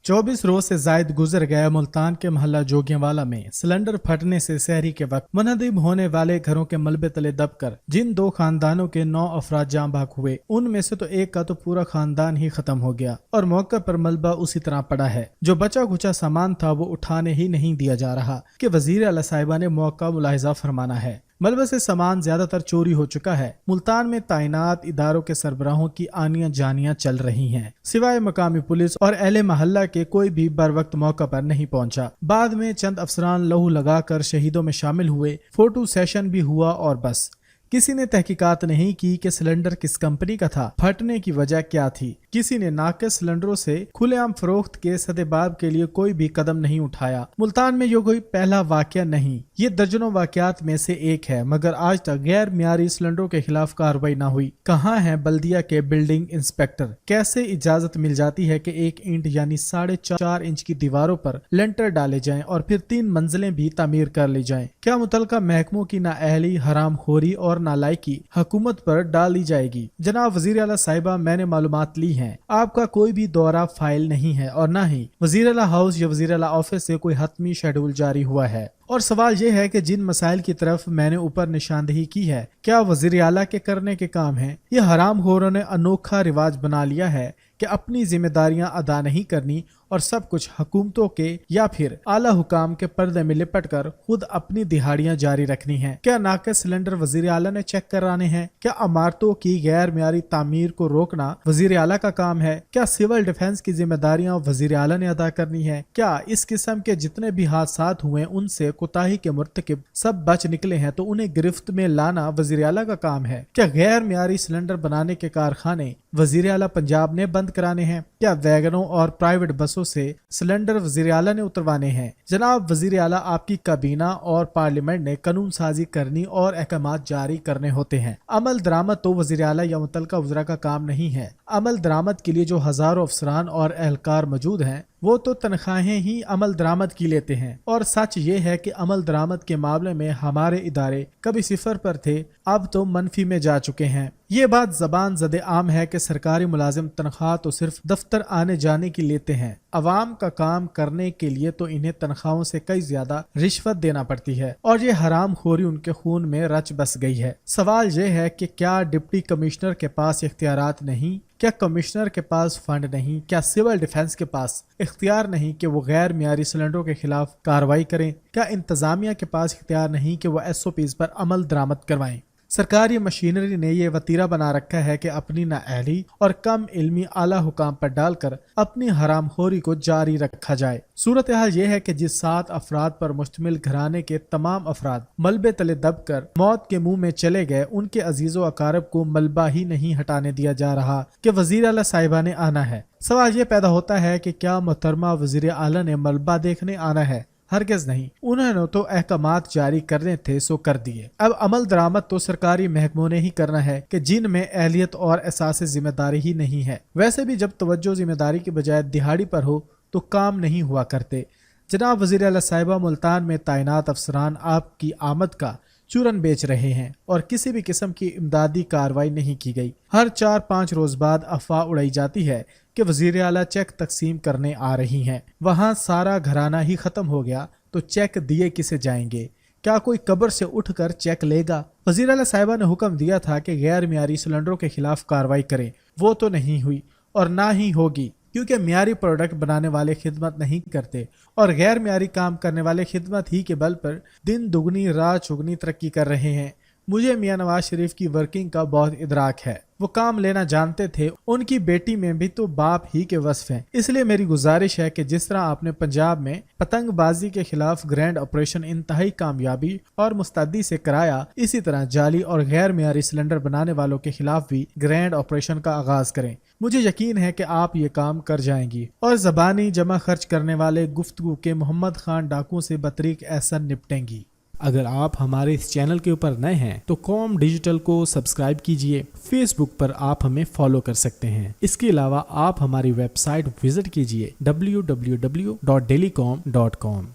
24 रोज से जायद गुजर गया। मुल्तान के मोहल्ला जोगियावाला में सिलेंडर फटने से सहरी के वक्त मुनहदिम होने वाले घरों के मलबे तले दबकर जिन 2 खानदानों के 9 अफराद जाँ बाग हुए, उनमें से तो एक का तो पूरा खानदान ही खत्म हो गया और मौके पर मलबा उसी तरह पड़ा है। जो बचा कुचा सामान था वो उठाने ही नहीं दिया जा रहा कि वजीर आला साहिबा ने मौका मुलाहिजा फरमाना है। मलबे से सामान ज्यादातर चोरी हो चुका है। मुल्तान में तैनात इदारों के सरबराहों की आनियां जानियां चल रही हैं। सिवाय मकामी पुलिस और अहले महल्ला के कोई भी बर वक्त मौका पर नहीं पहुंचा। बाद में चंद अफसरान लहू लगाकर शहीदों में शामिल हुए, फोटो सेशन भी हुआ और बस। किसी ने तहकीकात नहीं की कि सिलेंडर किस कंपनी का था, फटने की वजह क्या थी। किसी ने नाकिस सिलेंडरों से खुलेआम फरोख्त के सदेबाब के लिए कोई भी कदम नहीं उठाया। मुल्तान में ये कोई पहला वाकया नहीं, ये दर्जनों वाकयात में से एक है, मगर आज तक गैर मियारी सिलेंडरों के खिलाफ कार्रवाई न हुई। कहाँ है बल्दिया के बिल्डिंग इंस्पेक्टर? कैसे इजाजत मिल जाती है कि 1 इंच यानी 4.5 इंच की दीवारों पर लेंटर डाले जाएं और फिर 3 मंजिलें भी तामीर कर ली जाएं? क्या मुतलका महकमों की नाअहली, हरामखोरी और नालायकी हुकूमत पर डाल दी जाएगी? जनाब वजीर आला साहिबा, मैंने मालूमात ली है, आपका कोई भी दौरा फाइल नहीं है और न ही वजीर आला हाउस या वजीर आला ऑफिस से कोई हतमी शेड्यूल जारी हुआ है। और सवाल यह है कि जिन मसाइल की तरफ मैंने ऊपर निशानदही की है, क्या वजीर आला के करने के काम है? ये हरामखोरों ने अनोखा रिवाज बना लिया है कि अपनी जिम्मेदारियां अदा नहीं करनी और सब कुछ हुकूमतों के या फिर आला हुकाम के पर्दे में लिपट कर खुद अपनी दिहाड़ियां जारी रखनी है। क्या नाकिस सिलेंडर वजीर आला ने चेक कराने हैं? क्या इमारतों की गैर मियारी तामीर को रोकना वजीर आला का काम है? क्या सिविल डिफेंस की जिम्मेदारियां वजीर आला ने अदा करनी है? क्या इस किस्म के जितने भी हादसात हुए उनसे कोताही के मुर्तकिब सब बच निकले हैं तो उन्हें गिरफ्त में लाना वजीर आला का काम है? क्या गैर मियारी सिलेंडर बनाने के कारखाने वजीर आला पंजाब ने बंद कराने हैं? क्या वैगनों और प्राइवेट बसों से सिलेंडर वजीर आला ने उतरवाने हैं? जनाब वजीर आला, आपकी काबीना और पार्लियामेंट ने कानून साजी करनी और अहकामात जारी करने होते हैं। अमल दरामद तो वजीर आला या मुतलका वज़रा का काम नहीं है। अमल दरामद के लिए जो हजारों अफसरान और एहलकार मौजूद हैं, वो तो तनख्वाहें ही अमल दरामद की लेते हैं। और सच ये है कि अमल दरामद के मामले में हमारे इदारे कभी 0 पर थे, अब तो मनफी में जा चुके हैं। ये बात जबान ज़दे आम है कि सरकारी मुलाजिम तनख्वाह तो सिर्फ दफ्तर आने जाने की लेते हैं। अवाम का काम करने के लिए तो इन्हें तनख्वाहों से कई ज्यादा रिश्वत देना पड़ती है और ये हराम खोरी उनके खून में रच बस गई है। सवाल ये है कि क्या डिप्टी कमिश्नर के पास इख्तियारात नहीं? क्या कमिश्नर के पास फंड नहीं? क्या सिविल डिफेंस के पास इख्तियार नहीं कि वो गैर मियारी सिलेंडरों के खिलाफ कार्रवाई करें? क्या इंतजामिया के पास इख्तियार नहीं कि वो SOPs पर अमल दरामद करवाएं? सरकारी मशीनरी ने ये वतीरा बना रखा है कि अपनी नाअहली और कम इल्मी आला हुकाम पर डालकर अपनी हरामखोरी को जारी रखा जाए। सूरत हाल ये है कि जिस 7 अफराद पर मुश्तमिल घराने के तमाम अफराद मलबे तले दबकर मौत के मुंह में चले गए, उनके अजीजों अकारब को मलबा ही नहीं हटाने दिया जा रहा कि वजीर आला साहिबा ने आना है। सवाल ये पैदा होता है कि क्या मोहतरमा वजीर आला ने मलबा देखने आना है? हरगिज़ नहीं। उन्होंने तो अहकामात जारी करने थे सो कर दिए। अब अमल दरामद तो सरकारी महकमों ने ही करना है कि जिनमें अहलियत और एहसास जिम्मेदारी ही नहीं है। वैसे भी जब तवज्जो जिम्मेदारी की बजाय दिहाड़ी पर हो तो काम नहीं हुआ करते। जनाब वजीर आला साहिबा, मुल्तान में तैनात अफसरान आपकी आमद का चूरन बेच रहे हैं और किसी भी किस्म की इमदादी कार्रवाई नहीं की गई। हर 4-5 रोज बाद अफवाह उड़ाई जाती है कि वजीर आला चेक तकसीम करने आ रही हैं। वहाँ सारा घराना ही खत्म हो गया तो चेक दिए किसे जाएंगे? क्या कोई कब्र से उठकर चेक लेगा? वजीर आला साहिबा ने हुक्म दिया था कि गैर मियारी सिलेंडरों के खिलाफ कार्रवाई करें, वो तो नहीं हुई और ना ही होगी, क्योंकि मियारी प्रोडक्ट बनाने वाले खिदमत नहीं करते और गैर मियारी काम करने वाले खिदमत ही के बल पर दिन दुगनी रात चुगनी तरक्की कर रहे हैं। मुझे मियां नवाज शरीफ की वर्किंग का बहुत इदराक है। वो काम लेना जानते थे। उनकी बेटी में भी तो बाप ही के वस्फ हैं। इसलिए मेरी गुजारिश है कि जिस तरह आपने पंजाब में पतंगबाजी के खिलाफ ग्रैंड ऑपरेशन इंतहाई कामयाबी और मुस्तैदी से कराया, इसी तरह जाली और गैर मियारी सिलेंडर बनाने वालों के खिलाफ भी ग्रैंड ऑपरेशन का आगाज करें। मुझे यकीन है कि आप ये काम कर जाएंगी और जबानी जमा खर्च करने वाले गुफ्तगू के मोहम्मद खान डाकुओं से बतरीक एहसन निपटेंगी। अगर आप हमारे इस चैनल के ऊपर नए हैं तो कॉम डिजिटल को सब्सक्राइब कीजिए। फेसबुक पर आप हमें फॉलो कर सकते हैं। इसके अलावा आप हमारी वेबसाइट विजिट कीजिए www.dailycom.com।